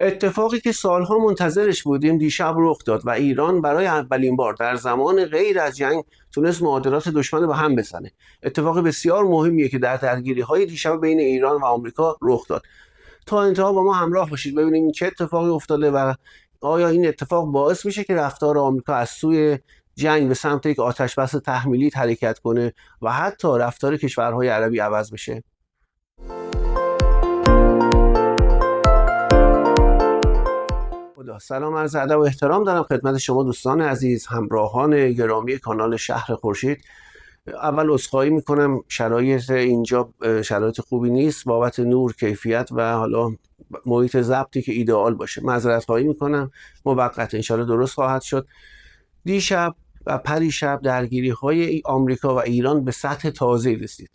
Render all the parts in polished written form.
اتفاقی که سالها منتظرش بودیم دیشب رخ داد و ایران برای اولین بار در زمان غیر از جنگ تونست معادلات دشمن به هم بزنه. اتفاق بسیار مهمیه که در درگیری‌های دیشب بین ایران و آمریکا رخ داد. تا انتها با ما همراه باشید ببینیم چه اتفاقی افتاده و آیا این اتفاق باعث میشه که رفتار آمریکا از سوی جنگ به سمت یک آتشبس تحمیلی حرکت کنه و حتی رفتار کشورهای عربی عوض بشه. سلام، عرض ادب و احترام دارم خدمت شما دوستان عزیز، همراهان گرامی کانال شهر خورشید. اول عذرخواهی میکنم، شرایط اینجا شرایط خوبی نیست بابت نور، کیفیت و حالا محیط ضبطی که ایدئال باشه. معذرت خواهی میکنم، موقت انشالله درست خواهد شد. دیشب و پریشب درگیری های آمریکا و ایران به سطح تازه‌ای رسید.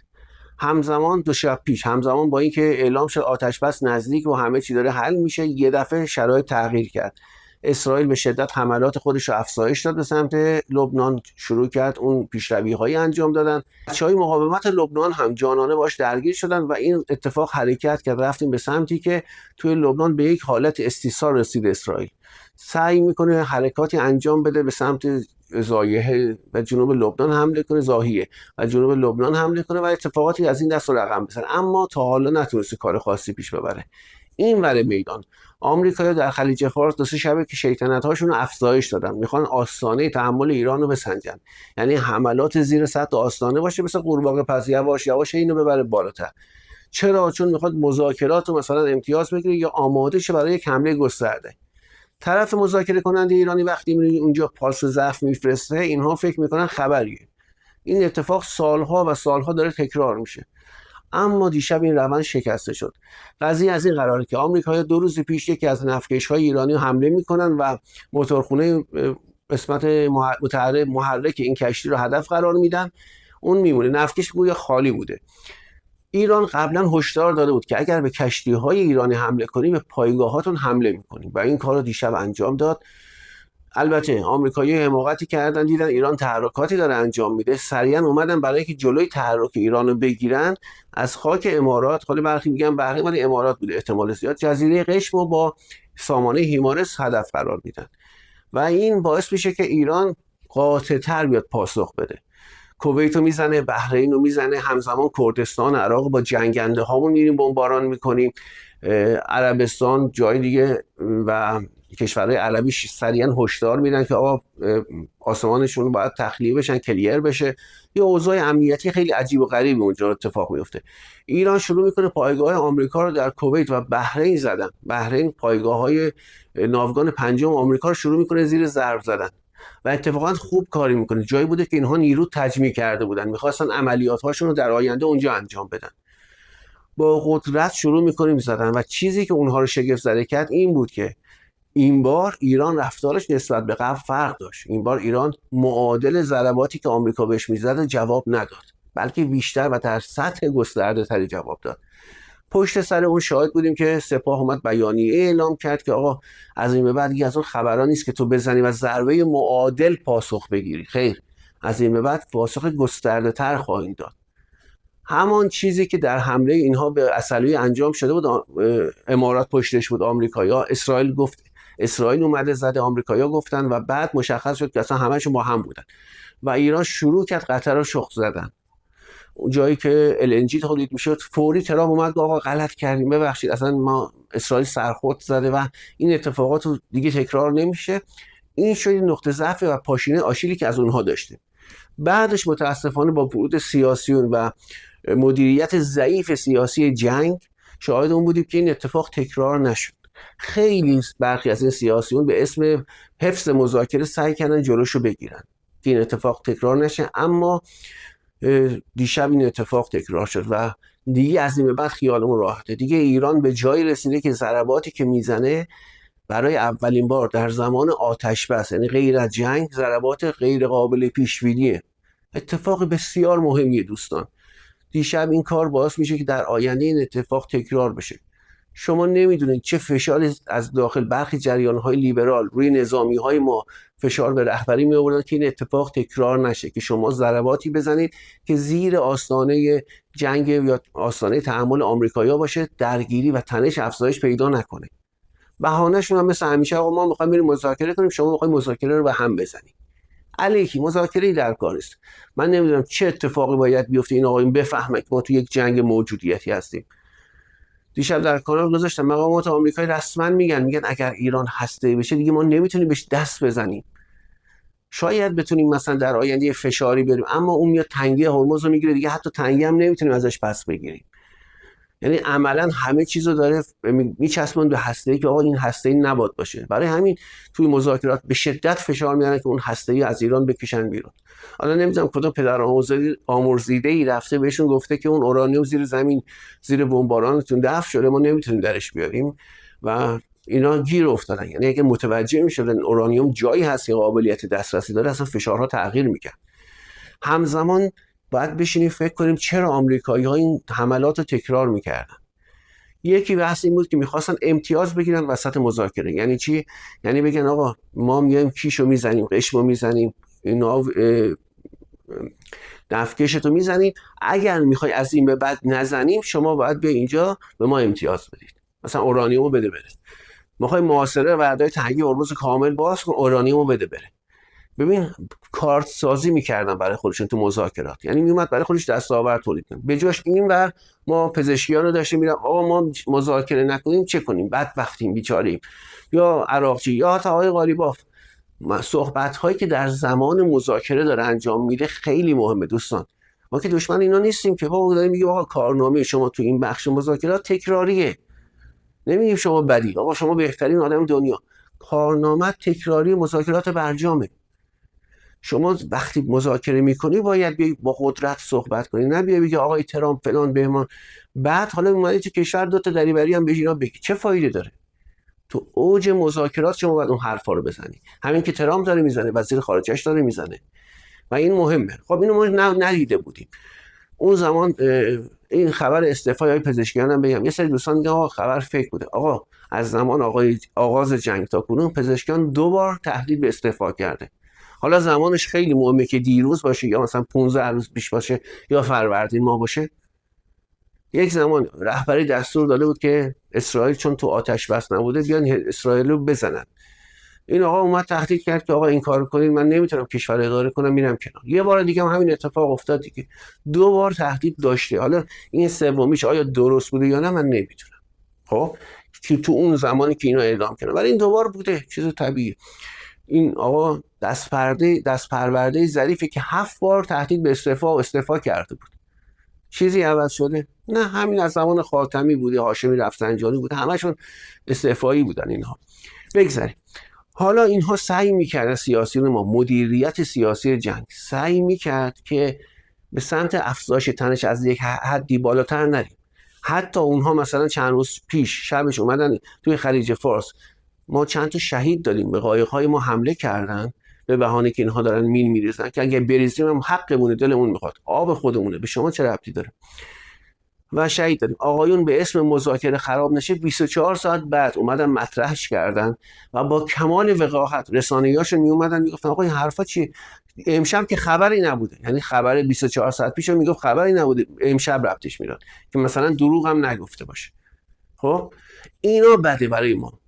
همزمان دو شب پیش، همزمان با اینکه اعلام شد آتش بس نزدیک و همه چی داره حل میشه، یه دفعه شرایط تغییر کرد. اسرائیل به شدت حملات خودش رو افزایش داد به سمت لبنان، شروع کرد اون پیشروی‌هایی انجام دادن. بچه‌های مقاومت لبنان هم جانانه باش درگیر شدن و این اتفاق حرکت کرد، رفتیم به سمتی که توی لبنان به یک حالت استیصال رسید. اسرائیل سعی میکنه حرکاتی انجام بده به سمت زایحه و جنوب لبنان حمله کنه، زاهیه و جنوب لبنان حمله کنه و اتفاقاتی از این دست رقم بزنه، اما تا حالا نتونسته کار خاصی پیش ببره. این ور میدان آمریکایی‌ها در خلیج فارس دو سه شبه که شیطنت‌هاشون رو افزایش دادن، میخوان آستانه تحمل ایران رو بسنجن، یعنی حملات زیر سطح آستانه باشه، مثل قورباغه پس یواش یواش اینو ببره بالاتر. چرا؟ چون میخواد مذاکرات رو مثلا امتیاز بگیره یا آماده شه برای یک حمله گسترده. طرف مذاکره کننده ایرانی وقتی میره اونجا پاس ضعف میفرسته، اینها فکر میکنن خبریه. این اتفاق سالها و سالها داره تکرار میشه، اما دیشب این روند شکسته شد. قضیه از این قراره که آمریکایی‌ها 2 روز پیش یکی از نفتکش‌های ایرانی رو حمله میکنن و موتورخونه قسمت محرک این کشتی رو هدف قرار میدن. اون میمونه، نفتکش گویا خالی بوده. ایران قبلا هشدار داده بود که اگر به کشتی‌های ایرانی حمله کنی به پایگاهاتون حمله میکنیم و این کار رو دیشب انجام داد. البته آمریکایی‌ها حماقتی کردن، دیدن ایران تحرکاتی داره انجام میده، سریعا اومدن برای اینکه جلوی تحرک ایران رو بگیرن از خاک امارات، خالی برخی میگن بحری ولی امارات بوده احتمال زیاد، جزیره قشم رو با سامانه هیمارس هدف قرار میدن و این باعث میشه که ایران قاطع‌تر بیاد پاسخ بده. کویت رو میزنه، بحرین رو میزنه، همزمان کردستان عراق با جنگنده هامون میریم بمباران میکنیم، عربستان جای دیگه و کشورهای عربی سریعا هشدار میدن که آقا آسمانشون باید تخلیه بشن، کلیر بشه. یه اوضاع امنیتی خیلی عجیب و غریبی اونجا اتفاق میفته. ایران شروع میکنه پایگاه آمریکا رو در کویت و بحرین زدن. بحرین پایگاه‌های ناوگان پنجم آمریکا رو شروع میکنه زیر ضرب زدن و اتفاقا خوب کاری میکنه. جایی بوده که اینها نیرو تجمیع کرده بودن، میخواستن عملیات هاشون رو در آینده اونجا انجام بدن. با قدرت شروع میکنیم زدن و چیزی که اونها رو شگفت زده کرد این بود که این بار ایران رفتارش نسبت به قبل فرق داشت. این بار ایران معادل ضرباتی که آمریکا بهش میزد جواب نداد، بلکه بیشتر و در سطح گسترده تری جواب داد. پشت سر اون شاهد بودیم که سپاه اومد بیانیه اعلام کرد که آقا از این به بعد دیگه از اون خبرا نیست که تو بزنی و ضربه معادل پاسخ بگیری، خیر، از این به بعد پاسخ گسترده تر خواهیم داد. همان چیزی که در حمله اینها به عسلویه انجام شده بود، امارات پشتش بود، آمریکایی‌ها، اسرائیل گفت، اسرائیل اومده زده، آمریکایی‌ها گفتن و بعد مشخص شد که اصلا همه‌شون با هم بودن و ایران شروع کرد قطر رو شخم زدن. اون جایی که LNG تولید میشد فوری ترامپ اومد گفت آقا غلط کردیم، ببخشید، اصلا ما اسرائیل سرخورد زده و این اتفاقات دیگه تکرار نمیشه. این شد نقطه ضعف و پاشینه آشیلی که از اونها داشتیم. بعدش متاسفانه با ورود سیاسیون و مدیریت ضعیف سیاسی جنگ شاهد اون بودیم که این اتفاق تکرار نشد. خیلی برخی از این سیاسیون به اسم حفظ مذاکره سعی کردن جلوشو بگیرن که این اتفاق تکرار نشه، اما دیشب این اتفاق تکرار شد و دیگه از این به بعد خیالمون راحته. دیگه ایران به جایی رسیده که ضرباتی که میزنه برای اولین بار در زمان آتش بس، یعنی غیر از جنگ، ضربات غیر قابل پیش بینیه. اتفاق بسیار مهمیه دوستان. دیشب این کار باعث میشه که در آینده این اتفاق تکرار بشه. شما نمیدونید چه فشاری از داخل برخی جریان‌های لیبرال روی نظامی‌های ما فشار به رهبری می آوردن که این اتفاق تکرار نشه، که شما ضرباتی بزنید که زیر آستانه جنگ یا آستانه تحمل آمریکایی‌ها باشه، درگیری و تنش افزایش پیدا نکنه. بهانه‌شون هم مثل همیشه آقا ما می‌خوایم بریم مذاکره کنیم، شما می‌خواید مذاکره رو به هم بزنید. علیکی مذاکره در کار است. من نمیدونم چه اتفاقی باید بیفته این آقایون بفهمن که ما تو یک جنگ موجودیتی هستیم. دیشب در کانال گذاشتم مقامات آمریکایی رسما میگن اگر ایران هسته‌ای بشه دیگه ما نمیتونیم بهش دست بزنیم. شاید بتونیم مثلا در آینده فشاری بریم، اما اون میاد تنگی هرمز رو میگیره دیگه، حتی تنگی هم نمیتونیم ازش پس بگیریم. یعنی عملا همه چیزو داره میچسبون به هسته‌ای که آقا این هسته‌ای نباید باشه. برای همین توی مذاکرات به شدت فشار میارن که اون هسته‌ای از ایران بکشن بیرون. حالا نمیدونم کدوم پدر آمرزیده‌ای رفته بهشون گفته که اون اورانیوم زیر زمین زیر بمبارانتون دفن شده، ما نمیتونیم درش بیاریم و اینا گیر افتادن. یعنی اگه متوجه میشدن اورانیوم جایی هست که قابلیت دسترسی داره، اصلا فشارها تغییر میکرد. همزمان باید بشینیم فکر کنیم چرا آمریکایی‌ها این حملات رو تکرار میکردن. یکی بحث این بود که میخواستن امتیاز بگیرن وسط مذاکره. یعنی چی؟ یعنی بگن آقا ما میایم کیشو میزنیم، قشمو میزنیم، اینا دفکشتو میزنیم، اگر میخوای از این به بعد نزنیم شما باید بیا اینجا به ما امتیاز بدید، مثلا اورانیومو بده بره. میخوای محاصره وعده تنگی هرمز کامل باز کن، اورانیومو بده بره. ببین کارت سازی میکردن برای خودشون تو مذاکرات، یعنی میومد برای خودش دستاورد تولید کنه. به جاش اینور ما پزشکیان رو داشتیم میرم آقا ما مذاکره نکنیم چه کنیم، بدبختیم بیچاریم، یا عراقچی یا حتی آقای قالیباف. صحبت هایی که در زمان مذاکره داره انجام میده خیلی مهمه دوستان. ما که دشمن اینا نیستیم که بابا داریم میگیم آقا کارنامه شما تو این بخش مذاکرات تکراریه، نمیگیم شما بدی، آقا شما بهترین آدم دنیا، کارنامه تکراری مذاکرات برجامه. شما وقتی مذاکره میکنی باید بیای با قدرت صحبت کنی، نه بیای بگی آقای ترامپ فلان بهمان، بعد حالا اومدی تو کشور دوتا دریوری هم بهش اینا بگی، چه فایده داره؟ تو اوج مذاکرات شما باید اون حرفا رو بزنی. همین که ترامپ داره میزنه، وزیر خارجه‌اش داره میزنه و این مهمه. خب اینو ما ندیده بودیم اون زمان. این خبر استعفای های پزشکیان هم بگم، یه سری دوستان میگن آقا خبر فیک بوده. آقا از زمان آغاز جنگ تا کنون پزشکیان 2 بار تهدید به استعفا کرده. حالا زمانش خیلی مهمه که دیروز باشه یا مثلا 15 روز پیش باشه یا فروردین ماه باشه. یک زمان رهبری دستور داده بود که اسرائیل چون تو آتش بس نبوده بیان اسرائیل رو بزنن. این آقا اومد تهدید کرد که آقا این کارو کنید من نمیتونم کشور اداره کنم، میرم کنار. یه بار دیگه هم همین اتفاق افتاد دیگه، 2 بار تهدید داشته. حالا این سومیش آیا درست بوده یا نه من نمیتونم، خب که تو اون زمانی که اینو اعلام کردن، ولی این 2 بار بوده، چیز طبیعیه. این آقا دست پرورده ظریفی که 7 بار تهدید به استعفا کرده بود. چیزی عوض شده؟ نه، همین از زمان خاتمی بوده، هاشمی رفسنجانی بوده، همشون استعفایی بودن اینها. بگذاریم. حالا اینها سعی میکردن، سیاسیون ما، مدیریت سیاسی جنگ سعی میکرد که به سمت افزایش تنش از یک حدی بالاتر نریم. حتی اونها مثلا چند روز پیش شبش اومدن توی خلیج فارس، ما چند تا شهید دادیم، به قایق‌های ما حمله کردن به بهانه که اینها دارن مین میریزن که اگه بریزیم هم حقمونه، دلمون میخواد، آب خودمونه، به شما چه ربطی داره، و شهید دادیم. آقایون به اسم مذاکره خراب نشه 24 ساعت بعد اومدن مطرحش کردن و با کمال وقاحت رسانه‌هاشون می اومدن میگفتن آقا این حرفا چیه؟ امشب که خبری نبوده، یعنی خبر 24 ساعت پیش میگفت خبری نبوده، امشب ربطش میداد که مثلا دروغ هم نگفته باشه. خب اینا بده برای ما.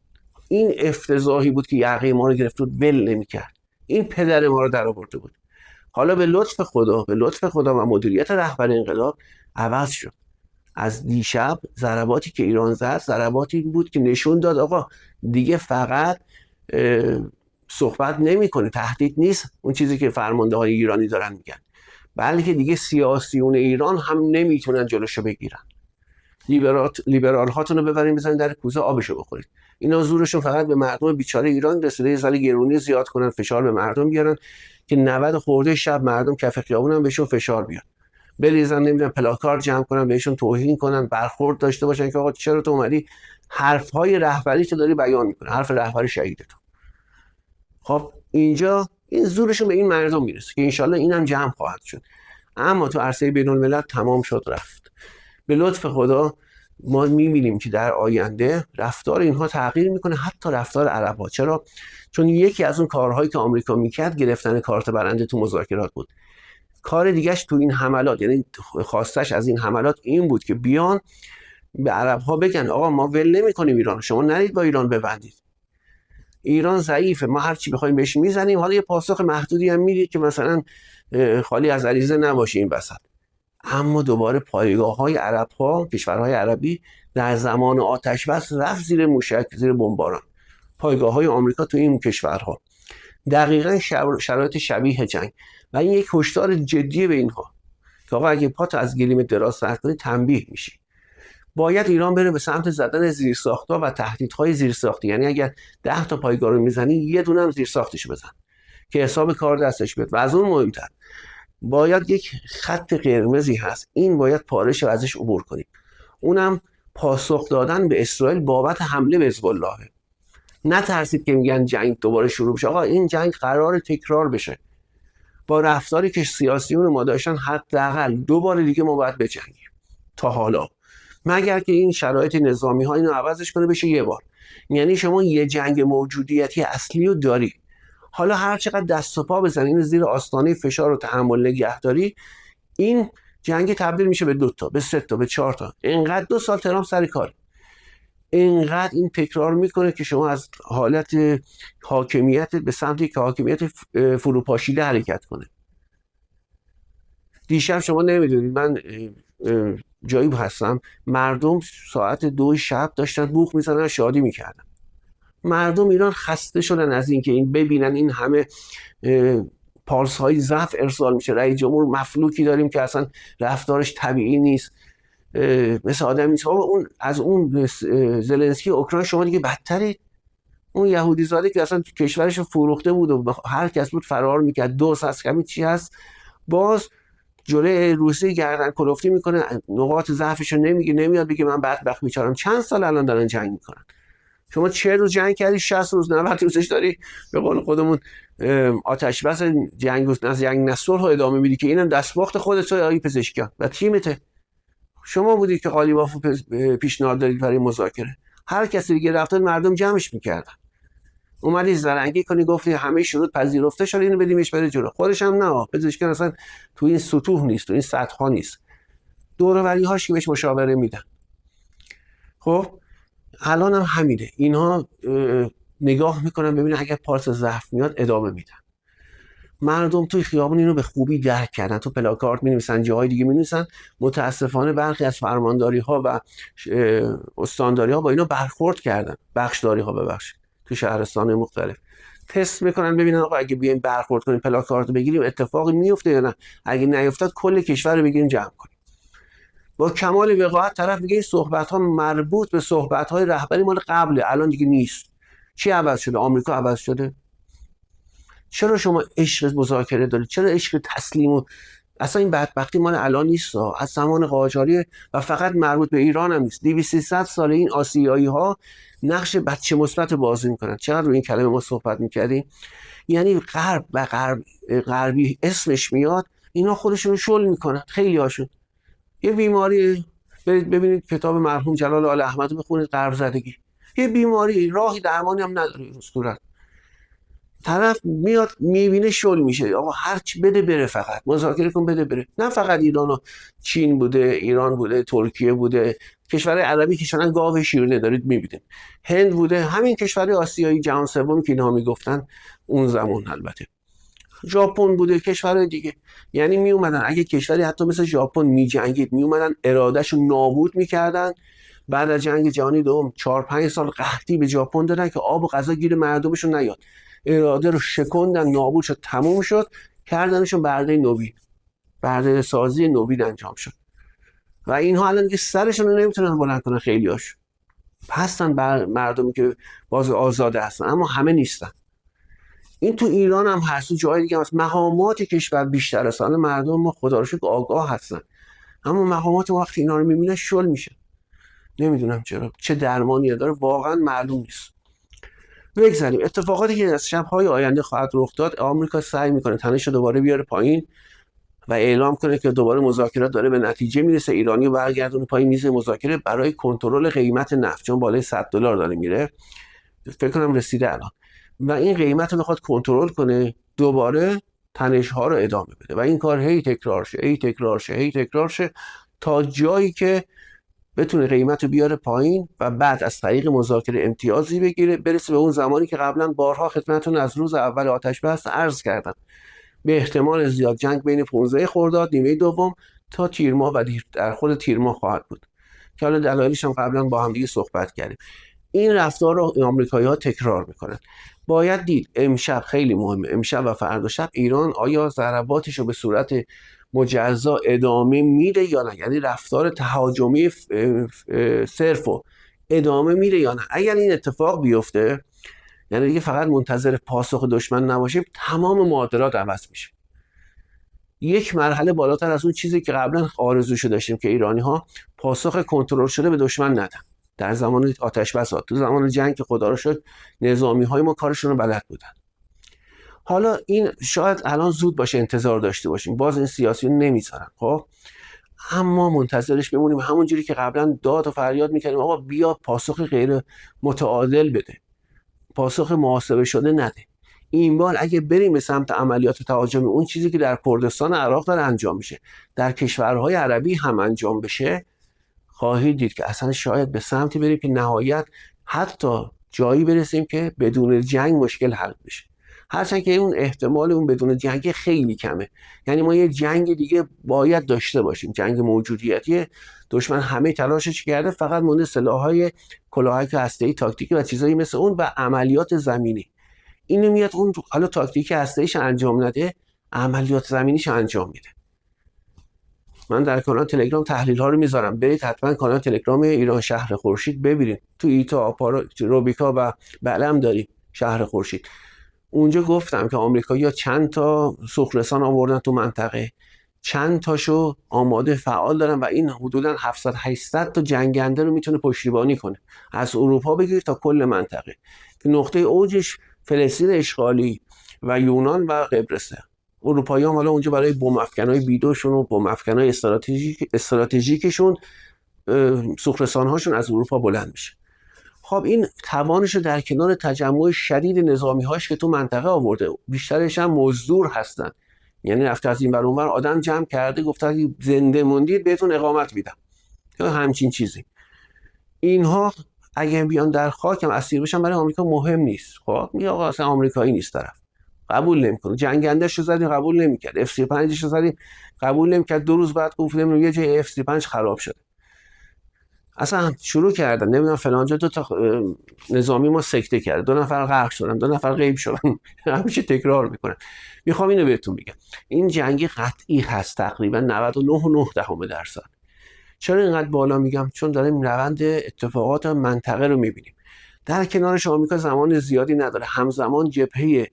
این افتضاحی بود که یقه ما رو گرفت بود، ول نمی‌کرد. این پدر ما رو در آورده بود. حالا به لطف خدا و مدیریت رهبر انقلاب عوض شد. از دیشب ضرباتی که ایران زد ضرباتی بود که نشون داد آقا دیگه فقط صحبت نمیکنه، تهدید نیست اون چیزی که فرمانده های ایرانی دارن میگن، بلکه دیگه سیاسیون ایران هم نمیتونن جلوشو بگیرن. لیبرال هاتون رو ببرین بزنین در کوزه آبشو بخورید. اینا زورشون فقط به مردم بیچاره ایران رسیده، یه ذره گرونی زیاد کنن، فشار به مردم بیارن که 90 خورده شب مردم کف خیابون هم بهشون فشار بیاد، بریزن نمیدونم پلاکارد جمع کنن، بهشون توهین کنن، برخورد داشته باشن که آقا چرا تو اومدی حرفهای رهبری تو داری بیان میکنه، حرف رهبری شهیده تو. خب اینجا این زورشون به این مردم میرسه که انشالله اینم جمع خواهد شد. اما تو عرصه بین الملل تمام شد رفت. به لطف خدا ما میبینیم که در آینده رفتار اینها تغییر میکنه، حتی رفتار عرب‌ها. چرا؟ چون یکی از اون کارهایی که آمریکا میکرد گرفتن کارت برنده تو مذاکرات بود. کار دیگهش تو این حملات، یعنی خواستش از این حملات این بود که بیان به عرب ها بگن آقا ما ول نمی‌کنیم ایران، شما نرید با ایران ببندید، ایران ضعیفه، ما هر چی بخوایم بهش میزنیم. حالا یه پاسخ محدودی هم میدید که مثلا خالی از غریزه نباشه این وسط. اما دوباره پایگاه‌های عرب‌ها، کشورهای عربی در زمان آتش بس رفت زیر موشک، زیر بمباران. پایگاه‌های آمریکا تو این کشورها دقیقاً شرایط شبیه جنگ. و این یک هشدار جدی به اینها که آقا اگه پات از گلیم دراز سر کنی تنبیه میشی. باید ایران بره به سمت زدن زیرساخت‌ها و تهدیدهای زیرساختی. یعنی اگر 10 تا پایگاه رو میزنی یه دونه هم زیرساختش بزن که حساب کار دستش بیاد. و از اون مهمتر باید یک خط قرمزی هست، این باید پاره شه و ازش عبور کنیم. اونم پاسخ دادن به اسرائیل بابت حمله به حزب الله. نترسید که میگن جنگ دوباره شروع بشه. آقا این جنگ قرار تکرار بشه. با رفتاری که سیاسیون ما داشتن حداقل 2 بار دیگه ما باید بجنگیم تا حالا، مگر که این شرایط نظامی ها اینو عوضش کنه بشه یه بار. یعنی شما یه جنگ موجودیتی اصلی رو داری، حالا هر چقدر دست و پا بزنی اینو زیر آستانه فشار و تحمل نگهداری، این جنگ تبدیل میشه به 2 تا، به 3 تا، به 4 تا. اینقدر 2 سال ترامپ سر کار، اینقدر این تکرار میکنه که شما از حالت حاکمیت به سمت یک حاکمیت فروپاشیده حرکت کنه. دیشب شما نمیدونید من جایی هستم، مردم ساعت 2 شب داشتن بوق میزنن شادی میکردن. مردم ایران خسته شدن از اینکه این ببینن این همه پالس های ضعف ارسال میشه. رئیس جمهور مفلوکی داریم که اصلا رفتارش طبیعی نیست، مثل آدم نیست. اون از اون زلنسکی اوکراین شما دیگه بدترید. اون یهودی زاده که اصلا کشورش فروخته بود و هر کس بود فرار میکرد، دوست هست کمی چی هست، باز جلوی روسیه گردن کلفتی میکنه، نقاط ضعفش رو نمیگه، نمیاد بگه من بدبخت بیچارم. چند سال الان دارن جنگ میکنن. شما 40 روز جنگ کردی، 60 روز 90 روزش داری به قول خودمون آتش بس جنگ صلح رو ادامه میدی که اینم دستباخت خودت آقای پزشکیان و تیمته. شما بودید که قالیباف پیشنهاد دادید برای مذاکره، هر کسی دیگه رفته مردم جمعش میکردن. اومدی زرنگی کنی گفتی همه شروط پذیرفته شده اینو بدیمش بره جلو. خودش هم نه، پزشکیان اصلا تو این سطوح نیست، تو این سطح ها نیست، دور و بری هاش که بهش مشاوره میدن. خب الان هم همینه، اینها نگاه میکنن ببینن اگر پارس ضعف میاد ادامه میدن. مردم توی خیابون اینو به خوبی درک کردن، تو پلاکارد می‌نویسن، جاهای دیگه می‌نویسن. متاسفانه برخی از فرمانداری ها و استانداری ها با اینا برخورد کردن، بخشداری ها ببخشید، تو شهرستان مختلف تست میکنن ببینن آقا اگه بیایم برخورد کنیم پلاکارد بگیریم اتفاقی میفته یا نه، اگه نیفتاد کل کشور رو بگیریم جمع کنیم. با کمال وقاحت طرف میگه این صحبت ها مربوط به صحبت های رهبری مال قبله، الان دیگه نیست. چی عوض شده؟ آمریکا عوض شده؟ چرا شما عشق مذاکره دارید؟ چرا عشق تسلیم و اصلا این بدبختی مال الان نیست، از زمان قاجاریه و فقط مربوط به ایران هم نیست. 200 سال این آسیایی ها نقش بچه مثبت بازی میکنن. چقدر روی این کلمه ما صحبت میکردیم. یعنی غرب و غربی اسمش میاد اینا خودشون شل میکنن. خیلی هاشون یه بیماری، ببینید کتاب مرحوم جلال آل احمد بخونید، غرب زدگی، یه بیماری راهی درمانی هم نداره. صورت طرف میاد میبینه شل میشه، آقا هرچی بده بره، فقط مذاکره کن بده بره. نه فقط ایران و چین بوده، ایران بوده، ترکیه بوده، کشورهای عربی که شدن گاو شیرینه دارید میبینید، هند بوده، همین کشورهای آسیایی جهان سوم که اینها میگفتن اون زمان، البته ژاپن بوده، کشورهای دیگه. یعنی میومدن اگه کشوری حتی مثل ژاپن میجنگید میومدن ارادهشون نابود میکردن. بعد از جنگ جهانی دوم 4-5 سال قحطی به ژاپن دادن که آب و غذا گیر مردمشون نیاد، اراده رو شکندن، نابود شد، تموم شد، کردنشون برده نوین، برده سازی نوین انجام شد. و اینها الان دیگه سرشون رو نمیتونن بلند کنن. خیلی هاش هستن مردمی که باز آزاده هستن اما همه نیستن. این تو ایران هم هست، تو جای دیگه هم هست. مقامات کشور بیشتر است، مردم ما خدا رو شکر آگاه هستن، اما مقامات وقتی اینا رو میبینن شل میشه. نمیدونم چرا، چه درمانی داره واقعا معلوم نیست. بگذاریم اتفاقاتی که از شب‌های آینده خواهد رخ داد. آمریکا سعی میکنه تنش رو دوباره بیاره پایین و اعلام کنه که دوباره مذاکرات داره به نتیجه میرسه، ایرانی رو برگردونه پای میز مذاکره برای کنترل قیمت نفت، چون بالای $100 داره میره، فکر کنم رسیده الان، و این قیمت رو بخواد کنترل کنه، دوباره تنش ها رو ادامه بده و این کار هی تکرار شه تا جایی که بتونه قیمت رو بیاره پایین و بعد از طریق مذاکره امتیازی بگیره، برسه به اون زمانی که قبلا بارها خدمتتون از روز اول آتش بس عرض کردم، به احتمال زیاد جنگ بین 15 خرداد نیمه دوم تا تیر ماه و در خود تیر ماه خواهد بود که حالا دلایلش هم قبلا با هم دیگه صحبت کردیم. این رفتار رو آمریکایی‌ها تکرار میکنن. باید دید امشب خیلی مهمه، امشب و فردا شب ایران آیا ضرباتش رو به صورت مجزا ادامه میده یا نه، یعنی رفتار تهاجمی صرف و ادامه میده یا نه. اگر این اتفاق بیفته، یعنی دیگه فقط منتظر پاسخ دشمن نباشیم، تمام معادلات عوض میشه. یک مرحله بالاتر از اون چیزی که قبلا آرزوشو داشتیم که ایرانی ها پاسخ کنترل شده به دشمن ندن. در زمان آتش بس، تو زمان جنگ که خدا رو شکر نظامی های ما کارشون رو بلد بودن. حالا این شاید الان زود باشه انتظار داشته باشیم، باز این سیاسیون نمیذارن، خب اما منتظرش بمونیم، همونجوری که قبلا داد و فریاد میکردیم آقا بیا پاسخ غیر متعادل بده، پاسخ محاسبه شده نده. این بار اگه بریم به سمت عملیات تهاجمی، اون چیزی که در کردستان عراق داره انجام میشه در کشورهای عربی هم انجام بشه، خواهید دید که اصلا شاید به سمتی بریم که نهایت حتی جایی برسیم که بدون جنگ مشکل حل بشه. هرچند که اون احتمال اون بدون جنگ خیلی کمه. یعنی ما یه جنگ دیگه باید داشته باشیم، جنگ موجودیتی. دشمن همه تلاشش کرده، فقط مونده سلاح‌های کلاهک هسته‌ای تاکتیکی و چیزایی مثل اون و عملیات زمینی. اینو میاد اون حالا تاکتیک هسته‌ایش انجام نده، عملیات زمینیش انجام میده. من در کانال تلگرام تحلیل ها رو میذارم، برید حتما کانال تلگرام ایران شهر خورشید ببینید. تو ایتا، آپارا، روبیکا و بلم داریم شهر خورشید. اونجا گفتم که آمریکایی‌ها چند تا سوخرسان آوردن تو منطقه، چند تاشو آماده فعال دارن و این حدوداً 700 800 تا جنگنده رو میتونه پشتیبانی کنه، از اروپا بگیر تا کل منطقه که نقطه اوجش فلسطین اشغالی و یونان و قبرسه. اروپایی‌ها حالا اونجا برای بمب افکن‌های بیدوشون و بمب افکن‌های استراتژیکشون سوخرسان‌هاشون از اروپا بلند میشه. خب این توانش رو در کنار تجمع شدید نظامی‌هاش که تو منطقه آورده، بیشترش هم مزدور هستن، یعنی رفته از این ور اون ور آدم جمع کرده گفته اگه زنده موندید بهتون اقامت میدم یا همچین چیزی. اینها اگه بیان در خاکم اسیر بشن برای آمریکا مهم نیست. خب میگه آقا اصلا آمریکایی نیست طرف، قبول نمیکنه. جنگنده‌اش رو زدیم قبول نمیکرد، F-35 رو زدیم قبول نمیکرد، 2 روز بعد گفتیم یه جای F-35 خراب شده. اصلا شروع کردن نمیدونم فلان جا 2 تا نظامی ما سکته کرد، 2 نفر غرق شدن، 2 نفر غیب شدن. همیشه تکرار میکنن. میخوام اینو بهتون بگم، این جنگ قطعی هست، تقریبا 99.9%. چرا اینقدر بالا میگم؟ چون داریم روند اتفاقات منطقه رو میبینیم. در کنارش آمریکا زمان زیادی نداره، همزمان جبهه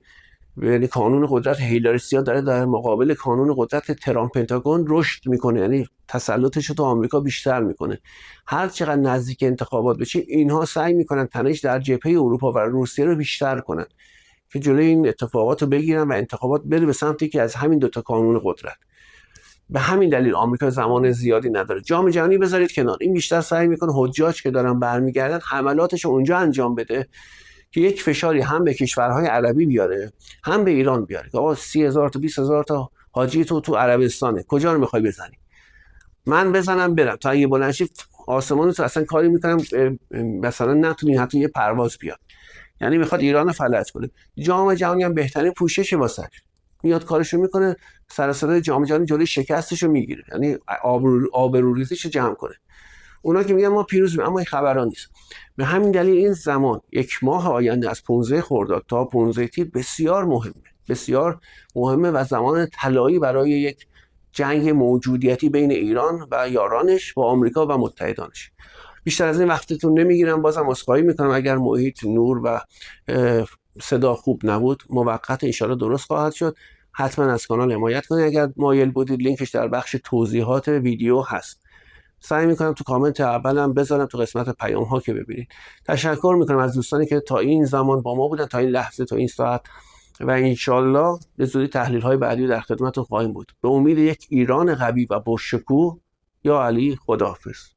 یعنی کانون قدرت هیلاری داره در مقابل کانون قدرت ترامپ پنتاگون رشد میکنه، یعنی تسلطش رو تو آمریکا بیشتر میکنه. هر چقدر نزدیک انتخابات بشه اینها سعی میکنن تنش در جبهه اروپا و روسیه رو بیشتر کنن که جلوی این اتفاقات رو بگیرن و انتخابات بره به سمتی که از همین 2 تا کانون قدرت. به همین دلیل آمریکا زمان زیادی نداره. جام جهانی بذارید کنار، این بیشتر سعی میکنه حجاج که دارن برمیگردن حملاتش اونجا انجام بده که یک فشاری هم به کشورهای عربی بیاره هم به ایران بیاره که آقا 30,000 تا 20,000 تا حاجی تو عربستانه، کجا رو میخوای بزنی؟ من بزنم برم تا اگه بلندشی آسمان تو اصلا کاری میکنم مثلا نتونی حتی یه پرواز بیاد. یعنی میخواد ایران رو فلج کنه. جام جهانی هم بهترین پوشش واسه میاد کارشو میکنه، سر صدای جام جهانی جلوی شکستشو میگیره، یعنی آبروریزیشو جمع کنه. اونا که میگن ما پیروز اما این خبرا نیست. به همین دلیل این زمان 1 ماه آینده از 15 خرداد تا 15 تیر بسیار مهمه، بسیار مهمه و زمان طلایی برای یک جنگ موجودیتی بین ایران و یارانش با آمریکا و متحدانش. بیشتر از این وقتتون نمیگیرم، بازم عذرخواهی میکنم اگر محیط، نور و صدا خوب نبود. موقت ان شاءالله درست خواهد شد. حتما از کانال حمایت کنید اگر مایل بودید، لینکش در بخش توضیحات ویدیو هست. سعی میکنم تو کامنت اولم بذارم تو قسمت پیام ها که ببینید. تشکر میکنم از دوستانی که تا این زمان با ما بودن، تا این لحظه، تا این ساعت و انشالله به زودی تحلیل های بعدی در خدمتتون خواهیم بود. به امید یک ایران قوی و با شکوه. یا علی، خداحافظ.